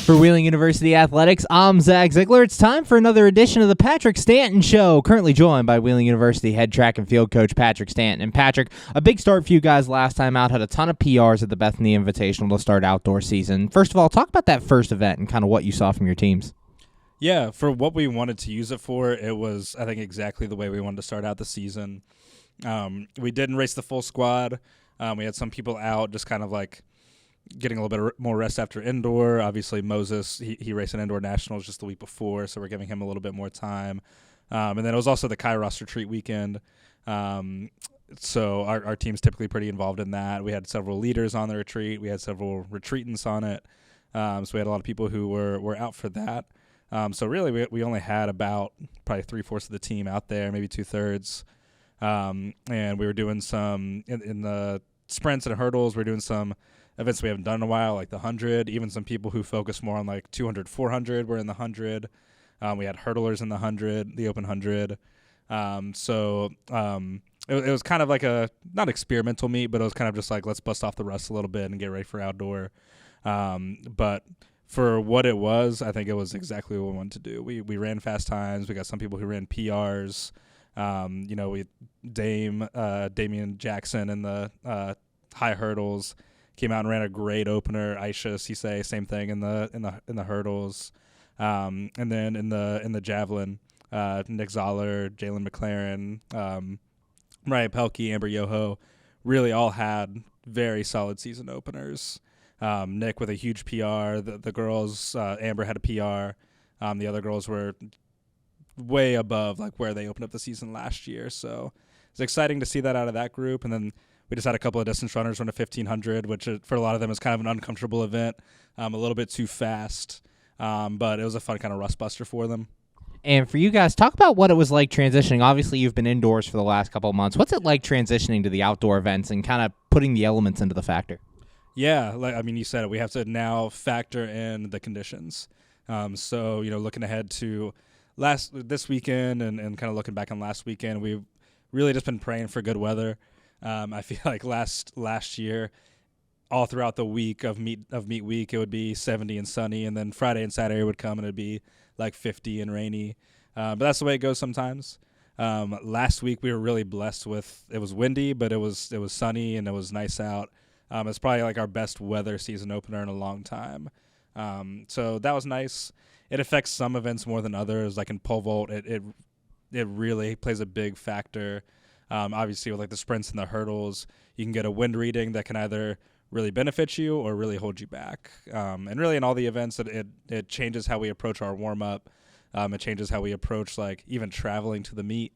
For Wheeling University Athletics, I'm Zach Ziegler. It's time for another edition of the Patrick Stanton Show, currently joined by Wheeling University head track and field coach Patrick Stanton. And Patrick, a big start for you guys last time out, had a ton of PRs at the Bethany Invitational to start outdoor season. First of all, talk about that first event and kind of what you saw from your teams. Yeah, for what we wanted to use it for, it was, I think, exactly the way we wanted to start out the season. We didn't race the full squad. We had some people out just kind of like getting a little bit more rest after indoor. Obviously, Moses, he raced an indoor nationals just the week before, so we're giving him a little bit more time. And then it was also the Kairos retreat weekend. So our team's typically pretty involved in that. We had several leaders on the retreat. We had several retreatants on it. So we had a lot of people who were out for that. So really, we only had about probably 3/4 of the team out there, maybe 2/3. And we were doing some in the sprints and hurdles. We're doing some events we haven't done in a while, like the 100. Even some people who focus more on like 200, 400 were in the 100. We had hurdlers in the 100, the open 100. It was kind of like a not experimental meet, but it was kind of just like let's bust off the rust a little bit and get ready for outdoor. But for what it was, I think it was exactly what we wanted to do. We ran fast times. We got some people who ran PRs. We Damian Jackson in the high hurdles came out and ran a great opener. Aisha Cisse, same thing in the hurdles. And then in the javelin, Nick Zoller, Jalen McLaren, Mariah Pelkey, Amber Yoho, really all had very solid season openers. Nick with a huge PR. The girls, Amber had a PR. The other girls were way above like where they opened up the season last year. So it's exciting to see that out of that group. And then we just had a couple of distance runners run a 1500, which for a lot of them is kind of an uncomfortable event, a little bit too fast. But it was a fun kind of rust buster for them. And for you guys, talk about what it was like transitioning. Obviously, you've been indoors for the last couple of months. What's it like transitioning to the outdoor events and kind of putting the elements into the factor? Yeah, you said it. We have to now factor in the conditions. So, looking ahead to this weekend and kind of looking back on last weekend, we've really just been praying for good weather. I feel like last year, all throughout the week of meet week, it would be 70 and sunny, and then Friday and Saturday would come and it'd be like 50 and rainy. But that's the way it goes sometimes. Last week we were really blessed with it was windy, but it was sunny and it was nice out. It's probably like our best weather season opener in a long time. So that was nice. It affects some events more than others. Like in pole vault, it really plays a big factor. Obviously, with like the sprints and the hurdles, you can get a wind reading that can either really benefit you or really hold you back. And really in all the events, it changes how we approach our warm-up. It changes how we approach like even traveling to the meet.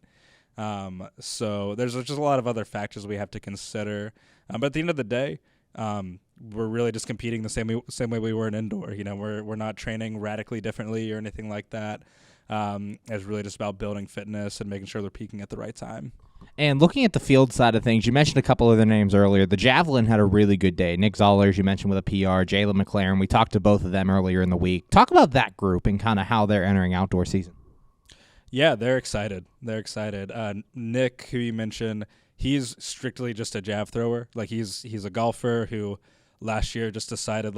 So there's just a lot of other factors we have to consider. But at the end of the day, we're really just competing the same way we were in indoor. We're not training radically differently or anything like that. It's really just about building fitness and making sure they're peaking at the right time. And looking at the field side of things, you mentioned a couple of their names earlier. The javelin had a really good day. Nick Zollers, you mentioned with a PR, Jalen McLaren. We talked to both of them earlier in the week. Talk about that group and kind of how they're entering outdoor season. Yeah, they're excited. Nick, who you mentioned, he's strictly just a jav thrower. Like he's a golfer who last year just decided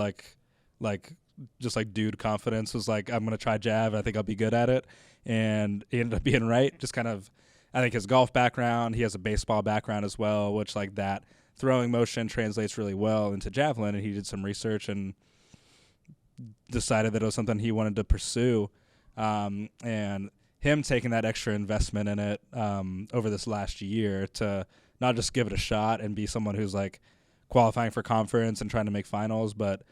just like dude confidence was like, I'm going to try jav. I think I'll be good at it. And he ended up being right. Just kind of, I think his golf background, he has a baseball background as well, which like that throwing motion translates really well into javelin. And he did some research and decided that it was something he wanted to pursue. And him taking that extra investment in it over this last year to not just give it a shot and be someone who's like qualifying for conference and trying to make finals, but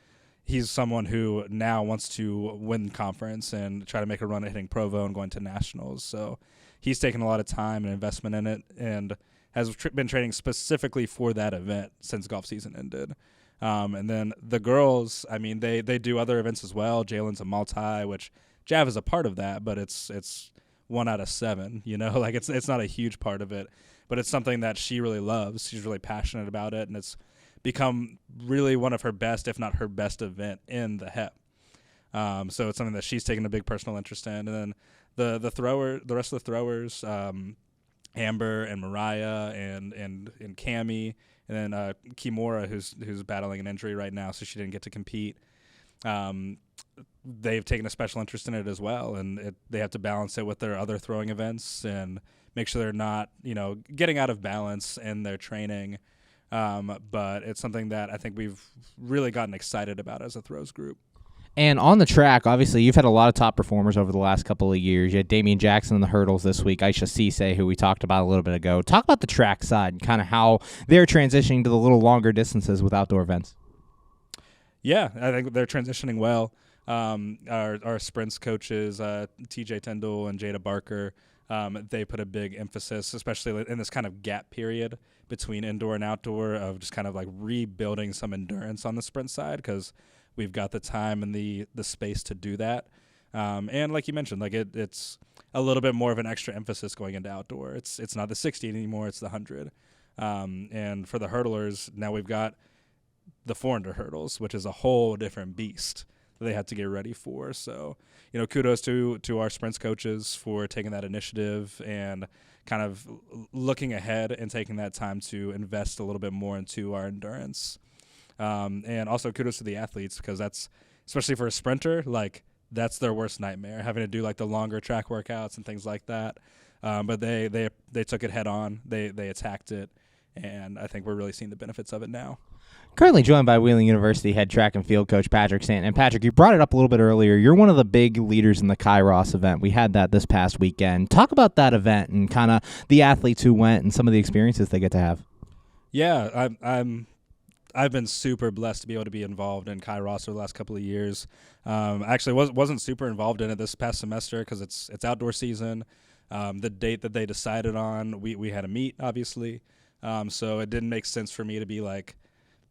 he's someone who now wants to win conference and try to make a run at hitting Provo and going to nationals. So he's taken a lot of time and investment in it and has been training specifically for that event since golf season ended. And then the girls, they do other events as well. Jalen's a multi, which Jav is a part of that, but it's 1 out of 7, like it's not a huge part of it, but it's something that she really loves. She's really passionate about it, and it's become really one of her best, if not her best event in the HEP. So it's something that she's taken a big personal interest in. And then the rest of the throwers, Amber and Mariah and Cammie, and then Kimura, who's battling an injury right now, so she didn't get to compete. they've taken a special interest in it as well, and they have to balance it with their other throwing events and make sure they're not, getting out of balance in their training. But it's something that I think we've really gotten excited about as a throws group. And on the track, obviously, you've had a lot of top performers over the last couple of years. You had Damian Jackson in the hurdles this week, Aisha Cisse, who we talked about a little bit ago. Talk about the track side and kind of how they're transitioning to the little longer distances with outdoor events. Yeah, I think they're transitioning well. Our sprints coaches, TJ Tyndall and Jada Barker, they put a big emphasis, especially in this kind of gap period between indoor and outdoor, of just kind of like rebuilding some endurance on the sprint side, because we've got the time and the space to do that. And like you mentioned, like it's a little bit more of an extra emphasis going into outdoor. It's not the 60 anymore, it's the 100. And for the hurdlers, now we've got the 400 hurdles, which is a whole different beast that they had to get ready for. So, kudos to our sprints coaches for taking that initiative and kind of looking ahead and taking that time to invest a little bit more into our endurance. And also kudos to the athletes, because that's, especially for a sprinter, like that's their worst nightmare, having to do like the longer track workouts and things like that. But they took it head on. They attacked it. And I think we're really seeing the benefits of it now. Currently joined by Wheeling University head track and field coach Patrick Stanton. And Patrick, you brought it up a little bit earlier. You're one of the big leaders in the Kairos event. We had that this past weekend. Talk about that event and kind of the athletes who went and some of the experiences they get to have. Yeah, I've been super blessed to be able to be involved in Kairos over the last couple of years. Actually, wasn't super involved in it this past semester because it's outdoor season. The date that they decided on, we had a meet, obviously. So it didn't make sense for me to be like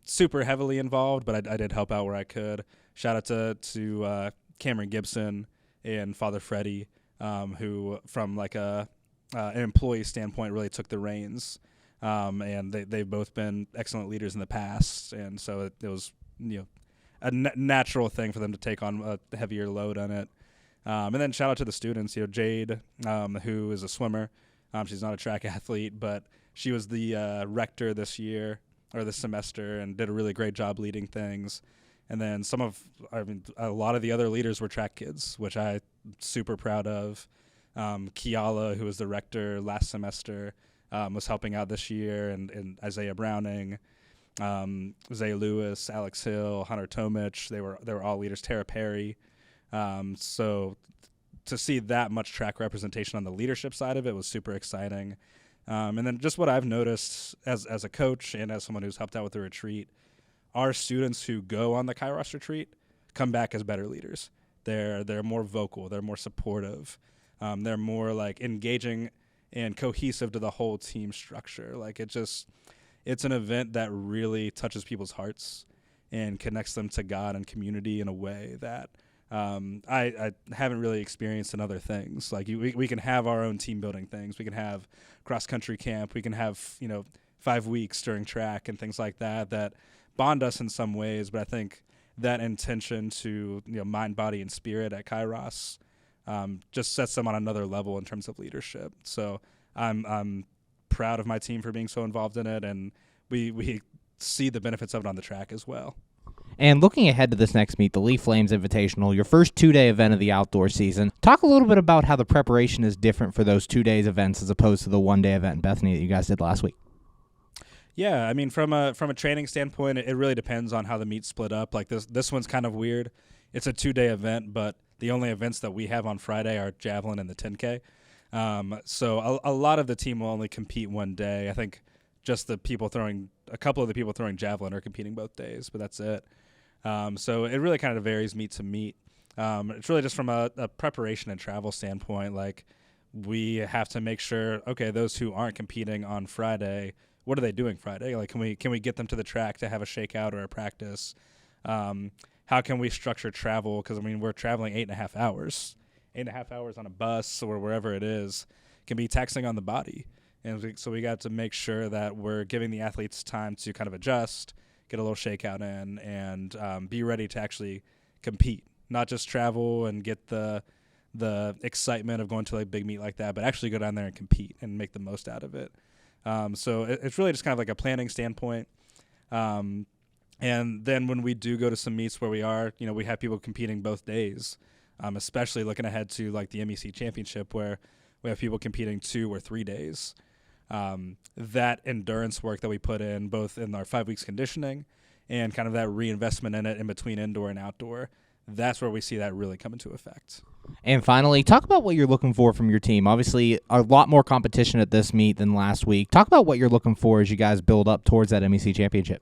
super heavily involved, but I did help out where I could. Shout out to Cameron Gibson and Father Freddie, who from like an employee standpoint really took the reins. And they've both been excellent leaders in the past, and so it was a natural thing for them to take on a heavier load on it. And then shout out to the students, Jade, who is a swimmer. She's not a track athlete, but she was the rector this semester and did a really great job leading things. And then a lot of the other leaders were track kids, which I'm super proud of. Kiala, who was the rector last semester, was helping out this year, and Isaiah Browning, Zay Lewis, Alex Hill, Hunter Tomich, they were all leaders. Tara Perry. So to see that much track representation on the leadership side of it was super exciting. And then just what I've noticed as a coach and as someone who's helped out with the retreat, our students who go on the Kairos retreat come back as better leaders. They're more vocal, they're more supportive, they're more like engaging and cohesive to the whole team structure. Like it's an event that really touches people's hearts and connects them to God and community in a way that I haven't really experienced in other things. Like we can have our own team building things. We can have cross country camp. We can have 5 weeks during track and things like that bond us in some ways. But I think that intention to mind, body, and spirit at Kairos just sets them on another level in terms of leadership. So I'm proud of my team for being so involved in it, and we see the benefits of it on the track as well. And looking ahead to this next meet, the Lee Flames Invitational, your first 2-day event of the outdoor season, talk a little bit about how the preparation is different for those 2 days events as opposed to the 1-day event in Bethany that you guys did last week. Yeah, I mean, from a training standpoint, it really depends on how the meet's split up. Like this one's kind of weird. It's a 2-day event, but the only events that we have on Friday are javelin and the 10K. So a lot of the team will only compete one day. I think just a couple of the people throwing javelin are competing both days, but that's it. So it really kind of varies meet to meet. It's really just from a preparation and travel standpoint. Like we have to make sure, okay, those who aren't competing on Friday, what are they doing Friday? Like, can we get them to the track to have a shakeout or a practice? How can we structure travel? Because we're traveling 8.5 hours. 8.5 hours on a bus or wherever it is can be taxing on the body. And so we got to make sure that we're giving the athletes time to kind of adjust, get a little shakeout in, and be ready to actually compete, not just travel and get the excitement of going to a big meet like that, but actually go down there and compete and make the most out of it. So it's really just kind of like a planning standpoint. And then when we do go to some meets where we are, we have people competing both days, especially looking ahead to like the MEC championship where we have people competing 2 or 3 days. That endurance work that we put in both in our 5 weeks conditioning and kind of that reinvestment in it in between indoor and outdoor, that's where we see that really come into effect. And finally, talk about what you're looking for from your team. Obviously, a lot more competition at this meet than last week. Talk about what you're looking for as you guys build up towards that MEC championship.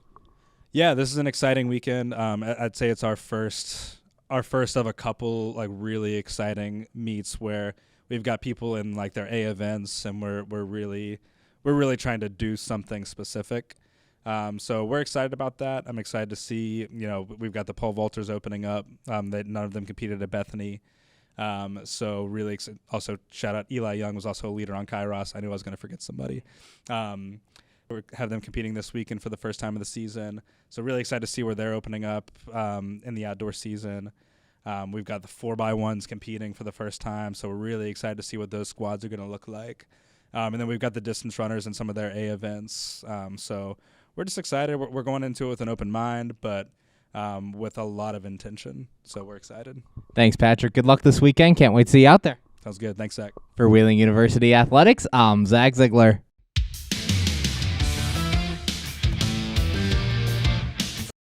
Yeah, this is an exciting weekend. I'd say it's our first of a couple like really exciting meets where we've got people in like their A events, and we're really trying to do something specific. So we're excited about that. I'm excited to see, we've got the pole vaulters opening up. That none of them competed at Bethany. So really also shout out Eli Young was also a leader on Kairos. I knew I was going to forget somebody. We have them competing this weekend for the first time of the season. So really excited to see where they're opening up in the outdoor season. We've got the 4x1s competing for the first time. So we're really excited to see what those squads are going to look like. And then we've got the distance runners and some of their A events. So we're just excited. We're going into it with an open mind, but with a lot of intention. So we're excited. Thanks, Patrick. Good luck this weekend. Can't wait to see you out there. Sounds good. Thanks, Zach. For Wheeling University Athletics, I'm Zach Ziegler.